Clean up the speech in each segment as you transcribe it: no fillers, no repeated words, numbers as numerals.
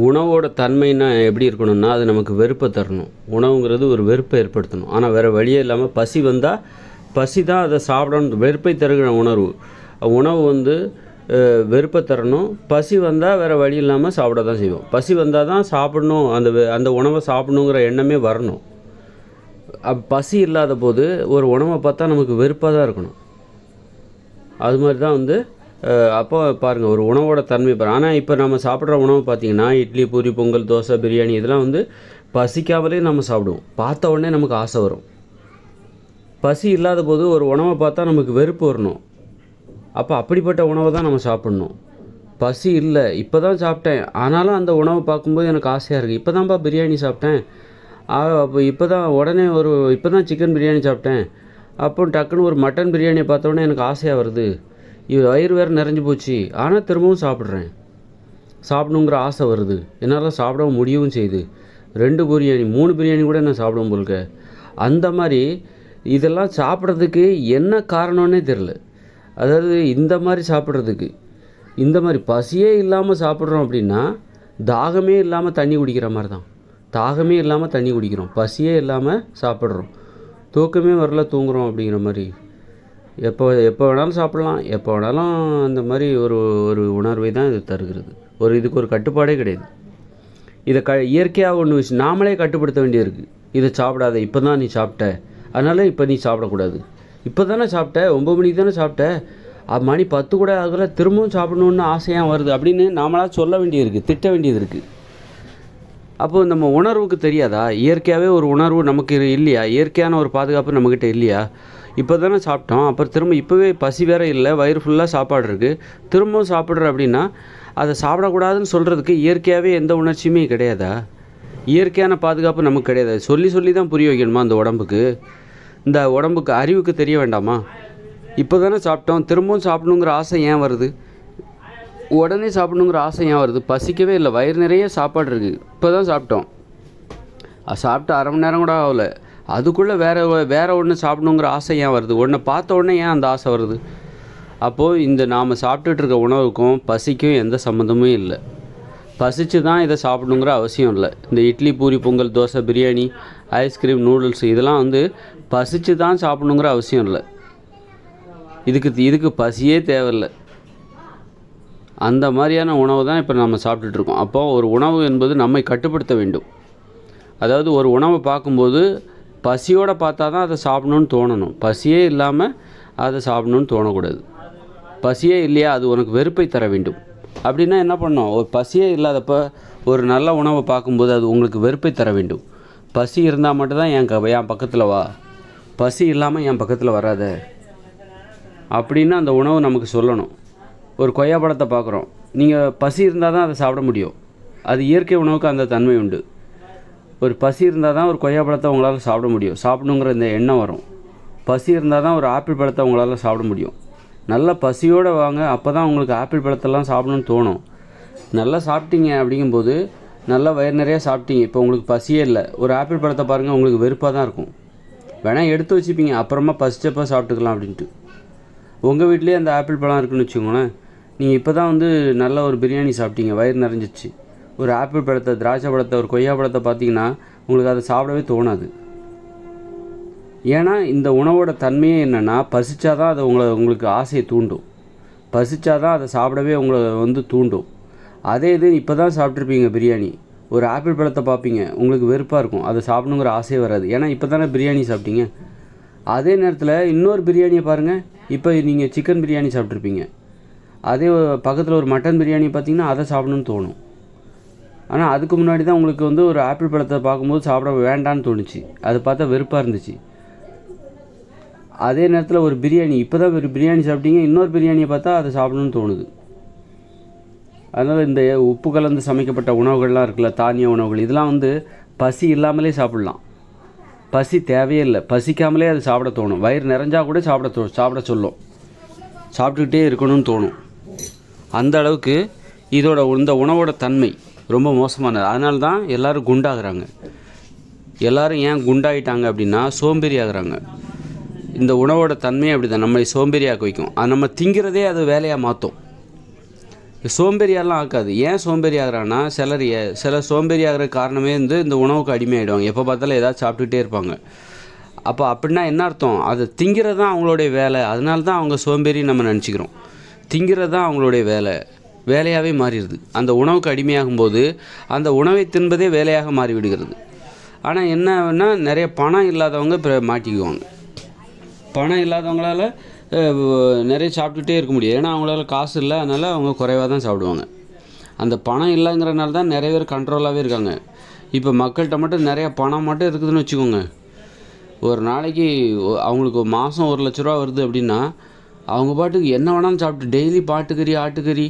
உணவோட தன்மைன்னா எப்படி இருக்கணும்னா, அது நமக்கு வெறுப்பை தரணும். உணவுங்கிறது ஒரு வெறுப்பை ஏற்படுத்தணும். ஆனால் வேறு வழியே இல்லாமல் பசி வந்தால் பசி தான் அதை சாப்பிடணும். வெறுப்பை தருகிற உணர்வு உணவு வந்து வெறுப்பை தரணும். பசி வந்தால் வேறு வழி இல்லாமல் சாப்பிட தான் செய்வோம். பசி வந்தால் தான் சாப்பிடணும், அந்த உணவை சாப்பிடணுங்கிற எண்ணமே வரணும். பசி இல்லாத போது ஒரு உணவை பார்த்தா நமக்கு வெறுப்பாக தான் இருக்கணும். அது மாதிரி தான் வந்து அப்போ பாருங்கள் ஒரு உணவோட தன்மை பாருங்கள். ஆனால் இப்போ நம்ம சாப்பிட்ற உணவு பார்த்திங்கன்னா இட்லி, பூரி, பொங்கல், தோசை, பிரியாணி இதெல்லாம் வந்து பசிக்காமலே நம்ம சாப்பிடுவோம். பார்த்த உடனே நமக்கு ஆசை வரும். பசி இல்லாத போது ஒரு உணவை பார்த்தா நமக்கு வெறுப்பு வரணும். அப்போ அப்படிப்பட்ட உணவை தான் நம்ம சாப்பிட்ணும். பசி இல்லை, இப்போ தான் சாப்பிட்டேன், ஆனாலும் அந்த உணவை பார்க்கும்போது எனக்கு ஆசையாக இருக்குது. இப்போ தான்ப்பா பிரியாணி சாப்பிட்டேன், அப்போ இப்போ தான் உடனே இப்போ தான் சிக்கன் பிரியாணி சாப்பிட்டேன், அப்போ டக்குன்னு ஒரு மட்டன் பிரியாணியை பார்த்தோன்னே எனக்கு ஆசையாக வருது. வயிறு வேறு நிறைஞ்சு போச்சு, ஆனால் திரும்பவும் சாப்பிடணுங்கிற ஆசை வருது. என்னால் சாப்பிடவும் முடியவும் செய்யுது. 2 பிரியாணி 3 பிரியாணி கூட நான் சாப்பிடவும் போல்க. அந்த மாதிரி இதெல்லாம் சாப்பிட்றதுக்கு என்ன காரணம்னே தெரில. அதாவது இந்த மாதிரி சாப்பிட்றதுக்கு, இந்த மாதிரி பசியே இல்லாமல் சாப்பிட்றோம் அப்படின்னா தாகமே இல்லாமல் தண்ணி குடிக்கிற மாதிரி தான். தாகமே இல்லாமல் தண்ணி குடிக்கிறோம், பசியே இல்லாமல் சாப்பிட்றோம். தூக்கமே வரல, தூங்குகிறோம் அப்படிங்கிற மாதிரி. எப்போ வேணாலும் சாப்பிட்லாம், எப்போ வேணாலும் அந்த மாதிரி ஒரு உணர்வை தான் இது தருகிறது. இதுக்கு ஒரு கட்டுப்பாடே கிடையாது. இதை இயற்கையாக ஒன்று நாமளே கட்டுப்படுத்த வேண்டியிருக்கு. இதை சாப்பிடாத, இப்போ தான் நீ சாப்பிட்ட, அதனால் இப்போ நீ சாப்பிடக்கூடாது. இப்போ தானே சாப்பிட்ட, 9 மணிக்கு தானே சாப்பிட்ட, மணி 10 கூட ஆகல, திரும்பவும் சாப்பிடணுன்னு ஆசையாக வருது அப்படின்னு நாமளாக சொல்ல வேண்டியது, திட்ட வேண்டியது இருக்குது. அப்போது நம்ம உணர்வுக்கு தெரியாதா? இயற்கையாகவே ஒரு உணர்வு நமக்கு இல்லையா? இயற்கையான ஒரு பாதுகாப்பு நம்மக்கிட்ட இல்லையா? இப்போ தானே சாப்பிட்டோம், அப்புறம் இப்போவே பசி வேறு இல்லை, வயிறு ஃபுல்லாக சாப்பாடு இருக்குது, திரும்பவும் சாப்பிட்ற அப்படின்னா அதை சாப்பிடக்கூடாதுன்னு சொல்கிறதுக்கு இயற்கையாகவே எந்த உணர்ச்சியுமே கிடையாதா? இயற்கையான பாதுகாப்பு நமக்கு கிடையாது. சொல்லி தான் புரிய வைக்கணுமா அந்த உடம்புக்கு? இந்த உடம்புக்கு அறிவுக்கு தெரிய வேண்டாமா? இப்போ தானே சாப்பிட்டோம், திரும்பவும் சாப்பிடணுங்கிற ஆசை ஏன் வருது? உடனே சாப்பிடணுங்கிற ஆசை ஏன் வருது? பசிக்கவே இல்லை, வயிறு நிறைய சாப்பாடு இருக்குது, இப்போ தான் சாப்பிட்டோம், சாப்பிட்டு 1/2 மணி நேரம் கூட ஆகலை, அதுக்குள்ளே வேறு ஒன்று சாப்பிடணுங்கிற ஆசை ஏன் வருது? ஒன்றை பார்த்த உடனே ஏன் அந்த ஆசை வருது? அப்போது நாம் சாப்பிட்டுட்டு இருக்க உணவுக்கும் பசிக்கும் எந்த சம்மந்தமும் இல்லை. பசிச்சு தான் இதை சாப்பிடணுங்கிற அவசியம் இல்லை. இந்த இட்லி, பூரி, பொங்கல், தோசை, பிரியாணி, ஐஸ்கிரீம், நூடுல்ஸ் இதெல்லாம் வந்து பசிச்சு தான் சாப்பிடணுங்கிற அவசியம் இல்லை. இதுக்கு பசியே தேவையில்லை. அந்த மாதிரியான உணவு தான் இப்போ நம்ம சாப்பிட்டுட்ருக்கோம். அப்போது ஒரு உணவு என்பது நம்மை கட்டுப்படுத்த வேண்டும். அதாவது ஒரு உணவை பார்க்கும்போது பசியோடு பார்த்தா தான் அதை சாப்பிடணுன்னு தோணணும். பசியே இல்லாமல் அதை சாப்பிடணுன்னு தோணக்கூடாது. பசியே இல்லையா, அது உனக்கு வெறுப்பை தர வேண்டும். அப்படின்னா என்ன பண்ணோம்? ஒரு பசியே இல்லாதப்போ ஒரு நல்ல உணவை பார்க்கும்போது அது உங்களுக்கு வெறுப்பை தர வேண்டும். பசி இருந்தால் மட்டும்தான் என் பக்கத்தில் வா, பசி இல்லாமல் என் பக்கத்தில் வராத அப்படின்னு அந்த உணவு நமக்கு சொல்லணும். ஒரு கொய்யா பழத்தை பார்க்குறோம், நீங்கள் பசி இருந்தால் தான் அதை சாப்பிட முடியும். அது இயற்கை உணவுக்கு அந்த தன்மை உண்டு. ஒரு பசி இருந்தால் தான் ஒரு கொய்யா பழத்தை உங்களால் சாப்பிட முடியும், சாப்பிடணுங்கிற இந்த எண்ணம் வரும். பசி இருந்தால் தான் ஒரு ஆப்பிள் பழத்தை உங்களால் சாப்பிட முடியும். நல்லா பசியோடு வாங்க, அப்போ தான் உங்களுக்கு ஆப்பிள் பழத்தெல்லாம் சாப்பிடணும்னு தோணும். நல்லா சாப்பிட்டீங்க அப்படிங்கும்போது நல்லா வயிறு நிறையா சாப்பிட்டீங்க, இப்போ உங்களுக்கு பசியே இல்லை, ஒரு ஆப்பிள் பழத்தை பாருங்கள், உங்களுக்கு வெறுப்பாக தான் இருக்கும். வேணால் எடுத்து வச்சுப்பீங்க, அப்புறமா பசிச்சப்போ சாப்பிட்டுக்கலாம் அப்படின்ட்டு. உங்கள் வீட்லேயே அந்த ஆப்பிள் பழம் இருக்குதுன்னு வச்சுக்கோங்களேன். நீங்கள் இப்போ தான் வந்து நல்ல ஒரு பிரியாணி சாப்பிட்டீங்க, வயிறு நிறைஞ்சிச்சு, ஒரு ஆப்பிள் பழத்தை, திராட்சை பழத்தை, ஒரு கொய்யா பழத்தை பார்த்தீங்கன்னா உங்களுக்கு அதை சாப்பிடவே தோணாது. ஏன்னா இந்த உணவோட தன்மையே என்னென்னா, பசிச்சாதான் அதை உங்களுக்கு ஆசையை தூண்டும், பசிச்சாதான் அதை சாப்பிடவே உங்களை வந்து தூண்டும். அதே இது இப்போ தான் சாப்பிட்ருப்பீங்க பிரியாணி, ஒரு ஆப்பிள் பழத்தை பார்ப்பீங்க, உங்களுக்கு வெறுப்பாக இருக்கும், அதை சாப்பிடணுங்கிற ஆசையே வராது. ஏன்னா இப்போ தானே பிரியாணி சாப்பிட்டீங்க. அதே நேரத்தில் இன்னொரு பிரியாணியை பாருங்கள், இப்போ நீங்கள் சிக்கன் பிரியாணி சாப்பிட்ருப்பீங்க, அதே பக்கத்தில் ஒரு மட்டன் பிரியாணி பார்த்தீங்கன்னா அதை சாப்பிடணும்னு தோணும். ஆனால் அதுக்கு முன்னாடி தான் உங்களுக்கு வந்து ஒரு ஆப்பிள் பழத்தை பார்க்கும்போது சாப்பிட வேண்டான்னு தோணுச்சு, அதை பார்த்தா வெறுப்பாக இருந்துச்சு. அதே நேரத்தில் ஒரு பிரியாணி, இப்போ தான் ஒரு பிரியாணி சாப்பிட்டீங்க, இன்னொரு பிரியாணியை பார்த்தா அதை சாப்பிடணும்னு தோணுது. அதனால் இந்த உப்பு கலந்து சமைக்கப்பட்ட உணவுகள்லாம் இருக்குல்ல, தானிய உணவுகள், இதெல்லாம் வந்து பசி இல்லாமலே சாப்பிட்லாம். பசி தேவையே இல்லை, பசிக்காமலே அது சாப்பிட தோணும். வயிறு நிறைஞ்சால் கூட சாப்பிட சொல்லும், சாப்பிட்டுக்கிட்டே இருக்கணும்னு தோணும். அந்த அளவுக்கு இந்த உணவோட தன்மை ரொம்ப மோசமானது. அதனால தான் எல்லோரும் குண்டாகிறாங்க. எல்லோரும் ஏன் குண்டாயிட்டாங்க அப்படின்னா சோம்பேறி ஆகிறாங்க. இந்த உணவோட தன்மையை அப்படி தான் நம்மளை சோம்பேறியாக்க வைக்கும். அது நம்ம திங்கிறதே அது வேலையாக மாற்றும். சோம்பேறியாலாம் ஆக்காது. ஏன் சோம்பேறி ஆகுறான்னா, சில சோம்பேறி ஆகிற காரணமே வந்து இந்த உணவுக்கு அடிமையாகிடுவாங்க. எப்போ பார்த்தாலும் ஏதாவது சாப்பிட்டுக்கிட்டே இருப்பாங்க. அப்போ அப்படின்னா என்ன அர்த்தம்? அதை திங்கிறது தான் அவங்களுடைய வேலை. அதனால தான் அவங்க சோம்பேறின்னு நம்ம நினச்சிக்கிறோம். திங்கிறது தான் அவங்களுடைய வேலையாகவே மாறிடுது. அந்த உணவுக்கு அடிமையாகும்போது அந்த உணவை தின்பதே வேலையாக மாறிவிடுகிறது. ஆனால் என்னன்னா, நிறைய பணம் இல்லாதவங்க இப்போ மாட்டிக்குவாங்க. பணம் இல்லாதவங்களால் நிறைய சாப்பிட்டுட்டே இருக்க முடியாது. ஏன்னா அவங்களால காசு இல்லை, அதனால் அவங்க குறைவாக தான் சாப்பிடுவாங்க. அந்த பணம் இல்லைங்கிறனால தான் நிறைய பேர் கண்ட்ரோலாகவே இருக்காங்க. இப்போ மக்கள்கிட்ட மட்டும் நிறைய பணம் மட்டும் இருக்குதுன்னு வச்சுக்கோங்க. ஒரு நாளைக்கு அவங்களுக்கு மாதம் 1,00,000 வருது அப்படின்னா, அவங்க பாட்டுக்கு என்ன வேணாலும் சாப்பிட்டு டெய்லி பாட்டுக்கறி ஆட்டுக்கறி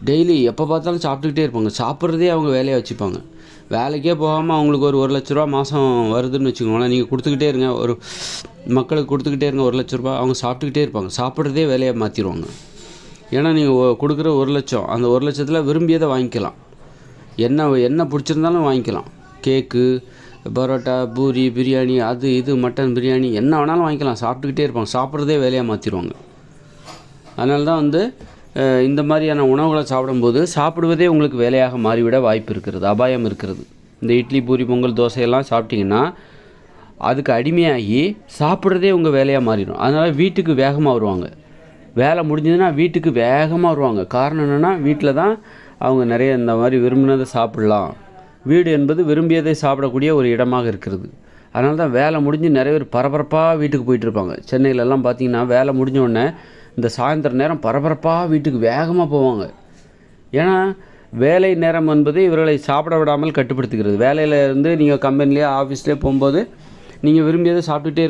டெய்லி எப்போ பார்த்தாலும் சாப்பிட்டுக்கிட்டே இருப்பாங்க. சாப்பிட்றதே அவங்க வேலையாக வச்சுப்பாங்க. வேலைக்கே போகாமல் அவங்களுக்கு ஒரு 1,00,000 மாதம் வருதுன்னு வச்சுக்கோங்களேன். நீங்கள் கொடுத்துக்கிட்டே இருங்க, ஒரு மக்களுக்கு கொடுத்துக்கிட்டே இருங்க 1,00,000. அவங்க சாப்பிட்டுக்கிட்டே இருப்பாங்க. சாப்பிட்றதே வேலையாக மாற்றிடுவாங்க. ஏன்னா நீங்கள் கொடுக்குற 1,00,000, அந்த 1,00,000த்தில் விரும்பியதை வாங்கிக்கலாம். என்ன பிடிச்சிருந்தாலும் வாங்கிக்கலாம். கேக்கு, பரோட்டா, பூரி, பிரியாணி, அது இது மட்டன் பிரியாணி என்ன வேணாலும் வாங்கிக்கலாம். சாப்பிட்டுக்கிட்டே இருப்பாங்க. சாப்பிட்றதே வேலையாக மாற்றிடுவாங்க. அதனால தான் வந்து இந்த மாதிரியான உணவுகளை சாப்பிடும்போது சாப்பிடுவதே உங்களுக்கு வேலையாக மாறிவிட வாய்ப்பு இருக்கிறது, அபாயம் இருக்கிறது. இந்த இட்லி, பூரி, பொங்கல், தோசையெல்லாம் சாப்பிட்டிங்கன்னா அதுக்கு அடிமையாகி சாப்பிட்றதே உங்கள் வேலையாக மாறிடும். அதனால் வீட்டுக்கு வேகமாக வருவாங்க. வேலை முடிஞ்சதுன்னா வீட்டுக்கு வேகமாக வருவாங்க. காரணம் என்னென்னா, வீட்டில் தான் அவங்க நிறைய இந்த மாதிரி விரும்பினதை சாப்பிட்லாம். வீடு என்பது விரும்பியதை சாப்பிடக்கூடிய ஒரு இடமாக இருக்கிறது. அதனால தான் வேலை முடிஞ்சு நிறைய பேர் பரபரப்பாக வீட்டுக்கு போயிட்டுருப்பாங்க. சென்னையிலலாம் பார்த்திங்கன்னா வேலை முடிஞ்ச உடனே இந்த சாயந்தர நேரம் பரபரப்பாக வீட்டுக்கு வேகமாக போவாங்க. ஏன்னா வேலை நேரம் என்பது இவர்களை சாப்பிட விடாமல் கட்டுப்படுத்துகிறது. வேலையில் இருந்து நீங்கள் கம்பெனிலேயே ஆஃபீஸ்லேயே போகும்போது நீங்கள் விரும்பியதை சாப்பிட்டுக்கிட்டே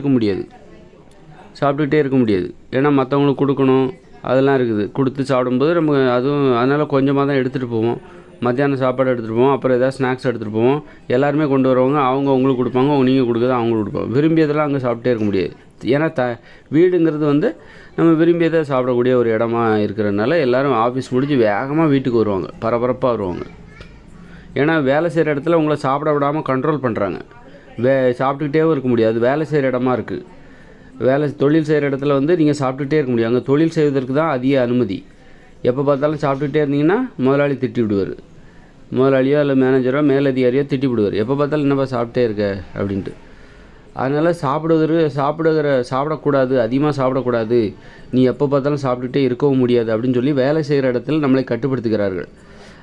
இருக்க முடியாது. ஏன்னா மற்றவங்களுக்கு கொடுக்கணும், அதெல்லாம் இருக்குது. கொடுத்து சாப்பிடும்போது நம்ம அதுவும் அதனால் கொஞ்சமாக தான் எடுத்துகிட்டு போவோம். மத்தியானம் சாப்பாடு எடுத்துகிட்டு போவோம், அப்புறம் ஏதாவது ஸ்நாக்ஸ் எடுத்துகிட்டு போவோம். எல்லாருமே கொண்டு வருவாங்க. அவங்க உங்களுக்கு கொடுப்பாங்க, நீங்கள் கொடுக்குறது அவங்களுக்கு கொடுப்பாங்க. விரும்பியதெல்லாம் அங்கே சாப்பிட்டே இருக்க முடியாது. ஏன்னா வீடுங்கிறது வந்து நம்ம விரும்பியதை சாப்பிடக்கூடிய ஒரு இடமா இருக்கிறதுனால எல்லோரும் ஆஃபீஸ் முடிஞ்சு வேகமாக வீட்டுக்கு வருவாங்க, பரபரப்பாக வருவாங்க. ஏன்னா வேலை செய்கிற இடத்துல உங்களை சாப்பிட விடாமல் கண்ட்ரோல் பண்ணுறாங்க. சாப்பிட்டுக்கிட்டே இருக்க முடியாது. வேலை செய்கிற இடமா இருக்குது. தொழில் செய்கிற இடத்துல வந்து நீங்கள் சாப்பிட்டுக்கிட்டே இருக்க முடியாது. அங்கே தொழில் செய்வதற்கு தான் அதிக அனுமதி. எப்போ பார்த்தாலும் சாப்பிட்டுக்கிட்டே இருந்தீங்கன்னா முதலாளி திட்டி விடுவார். முதலாளியோ இல்லை மேனேஜரோ மேலதிகாரியோ திட்டி விடுவார். எப்போ பார்த்தாலும் என்னப்பா சாப்பிட்டே இருக்க அப்படின்ட்டு. அதனால் சாப்பிடக்கூடாது, அதிகமாக சாப்பிடக்கூடாது, நீ எப்போ பார்த்தாலும் சாப்பிட்டுட்டே இருக்கவும் முடியாது அப்படின்னு சொல்லி வேலை செய்கிற இடத்துல நம்மளை கட்டுப்படுத்துகிறார்கள்.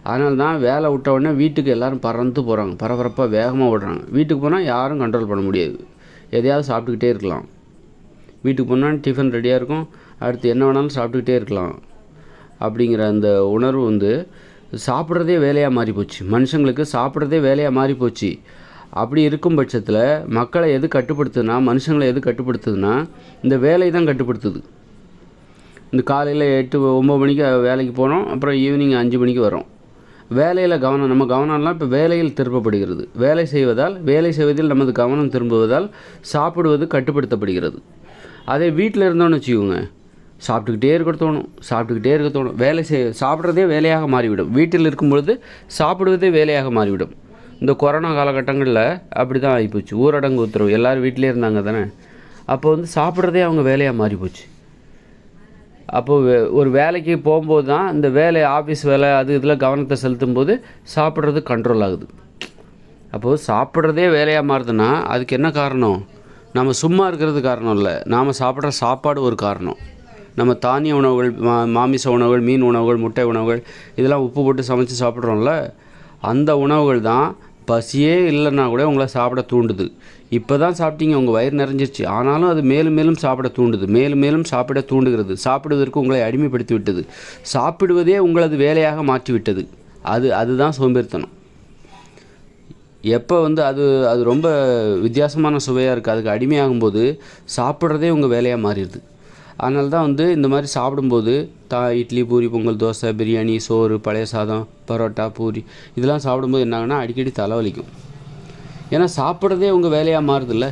அதனால தான் வேலை விட்ட உடனே வீட்டுக்கு எல்லோரும் பறந்து போகிறாங்க, பரபரப்பாக வேகமாக ஓடுறாங்க. வீட்டுக்கு போனால் யாரும் கண்ட்ரோல் பண்ண முடியாது. எதையாவது சாப்பிட்டுக்கிட்டே இருக்கலாம். வீட்டுக்கு போனால் டிஃபன் ரெடியாக இருக்கும், அடுத்து என்ன வேணாலும் சாப்பிட்டுக்கிட்டே இருக்கலாம். அப்படிங்கிற அந்த உணர்வு வந்து சாப்பிட்றதே வேலையாக மாறிப்போச்சு. மனுஷங்களுக்கு சாப்பிட்றதே வேலையாக மாறிப்போச்சு. அப்படி இருக்கும் பட்சத்தில் மக்களை எது கட்டுப்படுத்துதுன்னா, மனுஷங்களை எது கட்டுப்படுத்துதுன்னா, இந்த வேலை தான் கட்டுப்படுத்துது. இந்த காலையில் 8-9 மணிக்கு வேலைக்கு போகிறோம், அப்புறம் ஈவினிங் 5 மணிக்கு வரோம். வேலையில் நம்ம கவனம்லாம் இப்போ வேலையில் திருப்பப்படுகிறது. வேலை செய்வதில் நமது கவனம் திரும்புவதால் சாப்பிடுவது கட்டுப்படுத்தப்படுகிறது. அதே வீட்டில் இருந்தோன்னு வச்சுக்கோங்க, சாப்பிட்டுக்கிட்டே இருக்க தோணும். சாப்பிட்றதே வேலையாக மாறிவிடும். வீட்டில் இருக்கும் பொழுது சாப்பிடுவதே வேலையாக மாறிவிடும். இந்த கொரோனா காலகட்டங்களில் அப்படி தான் ஆகிப்போச்சு. ஊரடங்கு உத்தரவு, எல்லோரும் வீட்டிலே இருந்தாங்க தானே. அப்போ வந்து சாப்பிட்றதே அவங்க வேலையாக மாறிப்போச்சு. அப்போது ஒரு வேலைக்கு போகும்போது தான் இந்த ஆஃபீஸ் வேலை அது இதில் கவனத்தை செலுத்தும் போது சாப்பிட்றது கண்ட்ரோல் ஆகுது. அப்போது சாப்பிட்றதே வேலையாக மாறுதுன்னா அதுக்கு என்ன காரணம்? நம்ம சும்மா இருக்கிறது காரணம் இல்லை, நாம் சாப்பிட்ற சாப்பாடு ஒரு காரணம். நம்ம தானிய உணவுகள், மாமிச உணவுகள், மீன் உணவுகள், முட்டை உணவுகள், இதெல்லாம் உப்பு போட்டு சமைச்சு சாப்பிட்றோம்ல, அந்த உணவுகள் தான் பசியே இல்லைன்னா கூட உங்களை சாப்பிட தூண்டுது. இப்போ தான் சாப்பிட்டீங்க, உங்கள் வயிறு நிறைஞ்சிருச்சு, ஆனாலும் அது மேலும் மேலும் சாப்பிட தூண்டுது, மேலும் மேலும் சாப்பிட தூண்டுகிறது. சாப்பிடுவதற்கு உங்களை அடிமைப்படுத்தி விட்டது. சாப்பிடுவதே உங்களது வேலையாக மாற்றிவிட்டது. அதுதான் சோம்பேறித்தனம். எப்போ வந்து அது ரொம்ப வித்தியாசமான சுவையாக இருக்குது, அதுக்கு அடிமையாகும்போது சாப்பிட்றதே உங்கள் வேலையாக மாறிடுது. அதனால தான் வந்து இந்த மாதிரி சாப்பிடும்போது இட்லி, பூரி, பொங்கல், தோசை, பிரியாணி, சோறு, பழைய சாதம், பரோட்டா, பூரி இதெல்லாம் சாப்பிடும்போது என்னாங்கன்னா அடிக்கடி தலைவலிக்கும். ஏன்னா சாப்பிட்றதே உங்கள் வேலையாக மாறுதில்ல.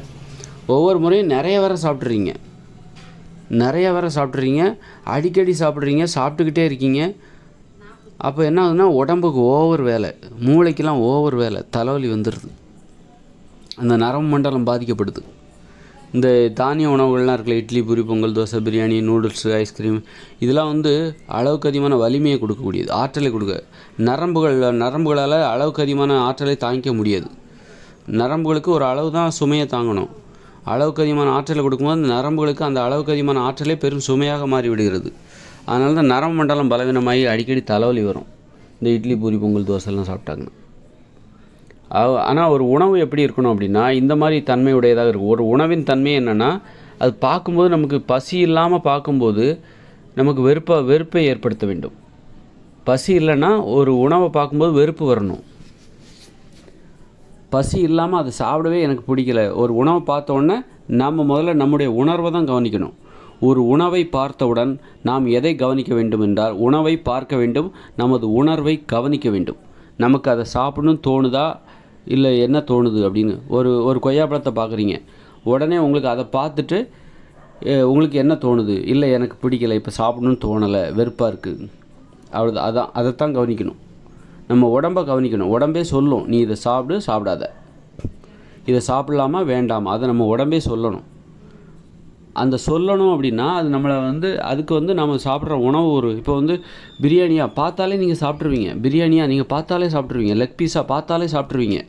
ஒவ்வொரு முறையும் நிறைய வர சாப்பிட்றீங்க, அடிக்கடி சாப்பிட்டுக்கிட்டே இருக்கீங்க. அப்போ என்ன ஆகுதுன்னா உடம்புக்கு ஓவர் வேலை, மூளைக்கெல்லாம் ஓவர் வேலை, தலைவலி வந்துடுது. அந்த நரம்பு மண்டலம் பாதிக்கப்படுது. இந்த தானிய உணவுகள்லாம் இருக்குல்ல, இட்லி, பூரி, பொங்கல், தோசை, பிரியாணி, நூடுல்ஸு, ஐஸ்கிரீம், இதெல்லாம் வந்து அளவுக்கு அதிகமான வலிமையை கொடுக்கக்கூடியது, ஆற்றலை கொடுக்க. நரம்புகளால் அளவுக்கு அதிகமான ஆற்றலை தாங்கிக்க முடியாது. நரம்புகளுக்கு ஒரு அளவு தான் சுமையை தாங்கணும். அளவுக்கு அதிகமான ஆற்றலை கொடுக்கும்போது அந்த நரம்புகளுக்கு அந்த அளவுக்கு அதிகமான ஆற்றலே பெரும் சுமையாக மாறிவிடுகிறது. அதனால தான் நரம்பு மண்டலம் பலவீனமாகி அடிக்கடி தலைவலி வரும் இந்த இட்லி, பூரி, பொங்கல், தோசைலாம் சாப்பிட்டாங்கன்னா. ஆனால் ஒரு உணவு எப்படி இருக்கணும் அப்படின்னா, இந்த மாதிரி தன்மையுடையதாக இருக்கும். ஒரு உணவின் தன்மை என்னென்னா, அது பார்க்கும்போது நமக்கு பசி இல்லாமல் பார்க்கும்போது நமக்கு வெறுப்பை ஏற்படுத்த வேண்டும். பசி இல்லைன்னா ஒரு உணவை பார்க்கும்போது வெறுப்பு வரணும். பசி இல்லாமல் அதை சாப்பிடவே எனக்கு பிடிக்கல. ஒரு உணவை பார்த்தோன்னே நாம் முதல்ல நம்முடைய உணர்வை தான் கவனிக்கணும். ஒரு உணவை பார்த்தவுடன் நாம் எதை கவனிக்க வேண்டும் என்றால், உணவை பார்க்க வேண்டும், நமது உணர்வை கவனிக்க வேண்டும். நமக்கு அதை சாப்பிடணும்னு தோணுதா, இல்லை என்ன தோணுது அப்படின்னு. ஒரு கொய்யாப்பழத்தை பார்க்குறீங்க, உடனே உங்களுக்கு அதை பார்த்துட்டு உங்களுக்கு என்ன தோணுது, இல்லை எனக்கு பிடிக்கலை, இப்போ சாப்பிடணும்னு தோணலை, வெறுப்பாக இருக்குது, அவ்வளோதான். அதைத்தான் கவனிக்கணும். நம்ம உடம்பை கவனிக்கணும். உடம்பே சொல்லும், நீ இதை சாப்பிடாத, இதை சாப்பிடலாமா வேண்டாமா, அதை நம்ம உடம்பே சொல்லணும். அந்த சொல்லணும் அப்படின்னா அது நம்மளை அதுக்கு நம்ம சாப்பிட்ற உணவு இப்போ பிரியாணியாக பார்த்தாலே நீங்கள் சாப்பிட்ருவீங்க. பிரியாணியாக நீங்கள் பார்த்தாலே சாப்பிட்ருவீங்க. லெக் பீஸாக பார்த்தாலே சாப்பிட்ருவீங்க.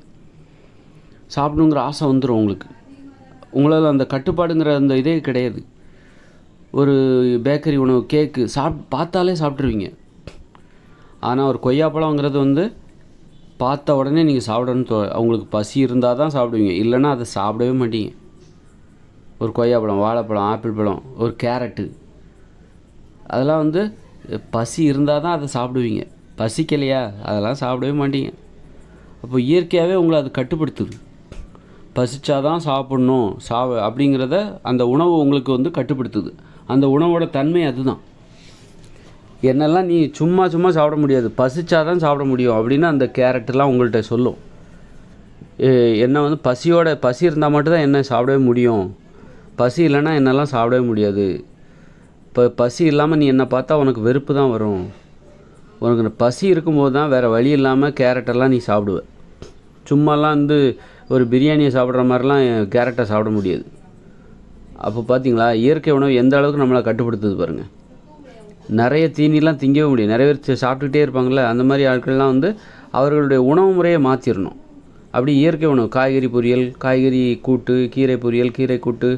சாப்பிடணுங்கிற ஆசை வந்துடும் உங்களுக்கு. உங்களால் அந்த கட்டுப்பாடுங்கிற அந்த இதே கிடையாது. ஒரு பேக்கரி உணவு, கேக்கு பார்த்தாலே சாப்பிட்ருவீங்க. ஆனால் ஒரு கொய்யாப்பழங்கிறது பார்த்த உடனே நீங்கள் சாப்பிடணும்னு அவங்களுக்கு பசி இருந்தால் தான் சாப்பிடுவீங்க, இல்லைன்னா அதை சாப்பிடவே மாட்டீங்க. ஒரு கொய்யாப்பழம், வாழைப்பழம், ஆப்பிள் பழம், ஒரு கேரட்டு, அதெல்லாம் பசி இருந்தால் தான் அதை சாப்பிடுவீங்க. பசிக்கலையா அதெல்லாம் சாப்பிடவே மாட்டீங்க. அப்போ இயற்கையாகவே உங்களை அது கட்டுப்படுத்துது. பசிச்சாதான் சாப்பிட்ணும் அப்படிங்கிறத அந்த உணவு உங்களுக்கு கட்டுப்படுத்துது. அந்த உணவோட தன்மை அதுதான். என்னெல்லாம் நீ சும்மா சாப்பிட முடியாது, பசிச்சாதான் சாப்பிட முடியும் அப்படின்னு அந்த கேரட்டெல்லாம் உங்கள்கிட்ட சொல்லும். என்ன பசி இருந்தால் மட்டும்தான் என்ன சாப்பிடவே முடியும், பசி இல்லைன்னா என்னெல்லாம் சாப்பிடவே முடியாது. இப்போ பசி இல்லாமல் நீ என்னை பார்த்தா உனக்கு வெறுப்பு தான் வரும். உனக்கு பசி இருக்கும்போது தான் வேறு வழி இல்லாமல் கேரட்டெல்லாம் நீ சாப்பிடுவ. சும்மாலாம் ஒரு பிரியாணியை சாப்பிட்ற மாதிரிலாம் கேரட்டை சாப்பிட முடியாது. அப்போ பார்த்தீங்களா இயற்கை உணவு எந்த அளவுக்கு நம்மளை கட்டுப்படுத்துது பாருங்கள். நிறைய தீனிலாம் திங்கவே முடியும். நிறைய பேர் சாப்பிட்டுக்கிட்டே இருப்பாங்கள்ல, அந்த மாதிரி ஆட்கள்லாம் அவர்களுடைய உணவு முறையை மாற்றிடணும். அப்படி இயற்கை உணவு, காய்கறி பொரியல், காய்கறி கூட்டு, கீரை பொரியல், கீரை கூட்டு,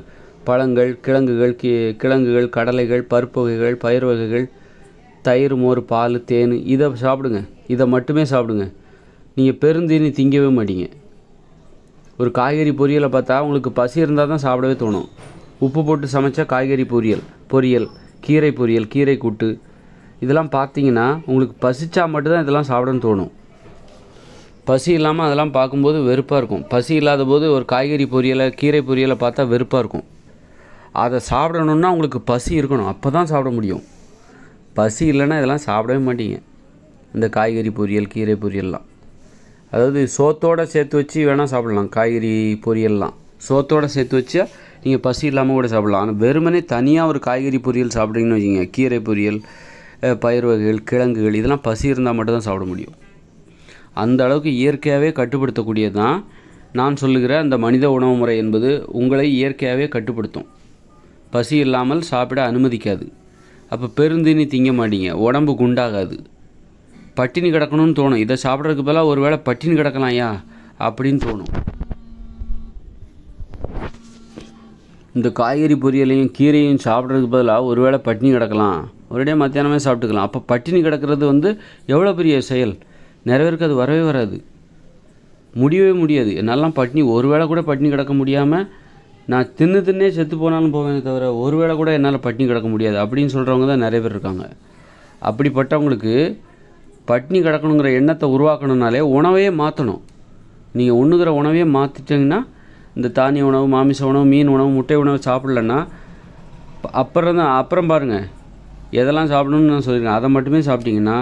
பழங்கள், கிழங்குகள், கடலைகள், பருப்பு வகைகள், பயிர் வகைகள், தயிர், மோர், பால், தேன், இதை சாப்பிடுங்க. இதை மட்டுமே சாப்பிடுங்க. நீங்கள் பெருந்தீனி திங்கவே மாட்டீங்க. ஒரு காய்கறி பொரியலை பார்த்தா உங்களுக்கு பசி இருந்தால் தான் சாப்பிடவே தோணும். உப்பு போட்டு சமைச்சா காய்கறி பொரியல், கீரை பொரியல், கீரை கூட்டு, இதெல்லாம் பார்த்தீங்கன்னா உங்களுக்கு பசிச்சா மட்டும்தான் இதெல்லாம் சாப்பிடணும்னு தோணும். பசி இல்லாமல் அதெல்லாம் பார்க்கும்போது வெறுப்பாக இருக்கும். பசி இல்லாத போது ஒரு காய்கறி பொரியலை, கீரை பொரியலை பார்த்தா வெறுப்பாக இருக்கும். அதை சாப்பிடணுன்னா உங்களுக்கு பசி இருக்கணும், அப்போ தான் சாப்பிட முடியும். பசி இல்லைன்னா இதெல்லாம் சாப்பிடவே மாட்டீங்க. இந்த காய்கறி பொரியல், கீரை பொரியல்லாம், அதாவது சோத்தோடு சேர்த்து வச்சு வேணால் சாப்பிட்லாம். காய்கறி பொரியல்லாம் சோத்தோடு சேர்த்து வச்சா நீங்கள் பசி இல்லாமல் கூட சாப்பிட்லாம். ஆனால் வெறுமனே தனியாக ஒரு காய்கறி பொரியல் சாப்பிட்றீங்கன்னு வச்சுக்கோங்க, கீரை பொரியல், பயிர் வகைகள், கிழங்குகள், இதெல்லாம் பசி இருந்தால் மட்டும்தான் சாப்பிட முடியும். அந்த அளவுக்கு இயற்கையாகவே கட்டுப்படுத்தக்கூடியது தான் நான் சொல்லுகிற அந்த மனித உணவு முறை என்பது. உங்களை இயற்கையாகவே கட்டுப்படுத்தும். பசி இல்லாமல் சாப்பிட அனுமதிக்காது. அப்போ பெருந்தீனி திங்க மாட்டீங்க, உடம்பு குண்டாகாது. பட்டினி கிடக்கணும்னு தோணும். இதை சாப்பிட்றதுக்கு பதிலாக ஒரு வேளை பட்டினி கிடக்கலாம்யா அப்படின்னு தோணும். இந்த காய்கறி பொரியலையும் கீரையும் சாப்பிட்றதுக்கு பதிலாக ஒரு வேளை பட்டினி கிடக்கலாம், ஒரேடியாக மத்தியானமே சாப்பிட்டுக்கலாம். அப்போ பட்டினி கிடக்கிறது எவ்வளோ பெரிய செயல். நிறைய பேருக்கு அது வரவே வராது, முடியவே முடியாது. என்னாலாம் பட்டினி ஒரு வேளை கூட பட்டினி கிடக்க முடியாமல் நான் தின்னே செத்து போனாலும் போவேனே தவிர ஒரு வேளை கூட என்னால் பட்டினி கிடக்க முடியாது அப்படின்னு சொல்கிறவங்க தான் நிறைய பேர் இருக்காங்க. அப்படிப்பட்டவங்களுக்கு பட்டினி கிடக்கணுங்கிற எண்ணத்தை உருவாக்கணுன்னாலே உணவையே மாற்றணும். நீங்கள் உண்ணுகிற உணவையே மாற்றிட்டிங்கன்னா, இந்த தானிய உணவு, மாமிச உணவு, மீன் உணவு, முட்டை உணவு சாப்பிட்லன்னா அப்புறம் பாருங்கள் எதெல்லாம் சாப்பிடணும்னு நான் சொல்லியிருக்கேன், அதை மட்டுமே சாப்பிட்டிங்கன்னா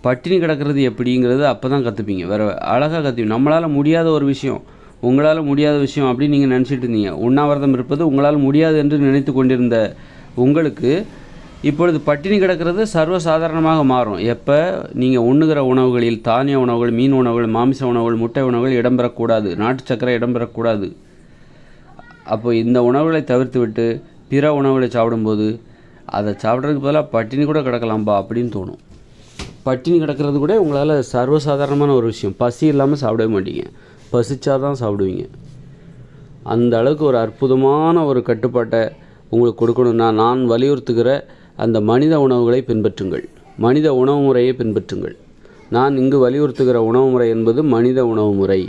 பட்டினி கிடக்கிறது எப்படிங்கிறது அப்போ தான் கற்றுப்பீங்க. வேறு அழகாக கற்றுப்பீங்க. நம்மளால் முடியாத ஒரு விஷயம், உங்களால் முடியாத விஷயம் அப்படின்னு நீங்கள் நினச்சிட்டு இருந்தீங்க. உண்ணாவிரதம் இருப்பது உங்களால் முடியாது என்று நினைத்து கொண்டிருந்த உங்களுக்கு இப்பொழுது பட்டினி கிடக்கிறது சர்வசாதாரணமாக மாறும். எப்போ நீங்கள் உண்ணுகிற உணவுகளில் தானிய உணவுகள், மீன் உணவுகள், மாமிச உணவுகள், முட்டை உணவுகள் இடம்பெறக்கூடாது, நாட்டு சக்கரை இடம்பெறக்கூடாது. அப்போ இந்த உணவுகளை தவிர்த்து விட்டு பிற உணவுகளை சாப்பிடும்போது அதை சாப்பிட்றதுக்கு பதிலாக பட்டினி கூட கிடக்கலாம்பா அப்படின்னு தோணும். பட்டினி கிடக்கிறது கூட உங்களால் சர்வசாதாரணமான ஒரு விஷயம். பசி இல்லாமல் சாப்பிடவே மாட்டீங்க, பசிச்சாதான் சாப்பிடுவீங்க. அந்த அளவுக்கு ஒரு அற்புதமான ஒரு கட்டுப்பாட்டை உங்களுக்கு கொடுக்கணுன்னா நான் வலியுறுத்துகிற அந்த மனித உணவுகளை பின்பற்றுங்கள், மனித உணவு முறையை பின்பற்றுங்கள். நான் இங்கு வலியுறுத்துகிற உணவு முறை என்பது மனித உணவு முறை.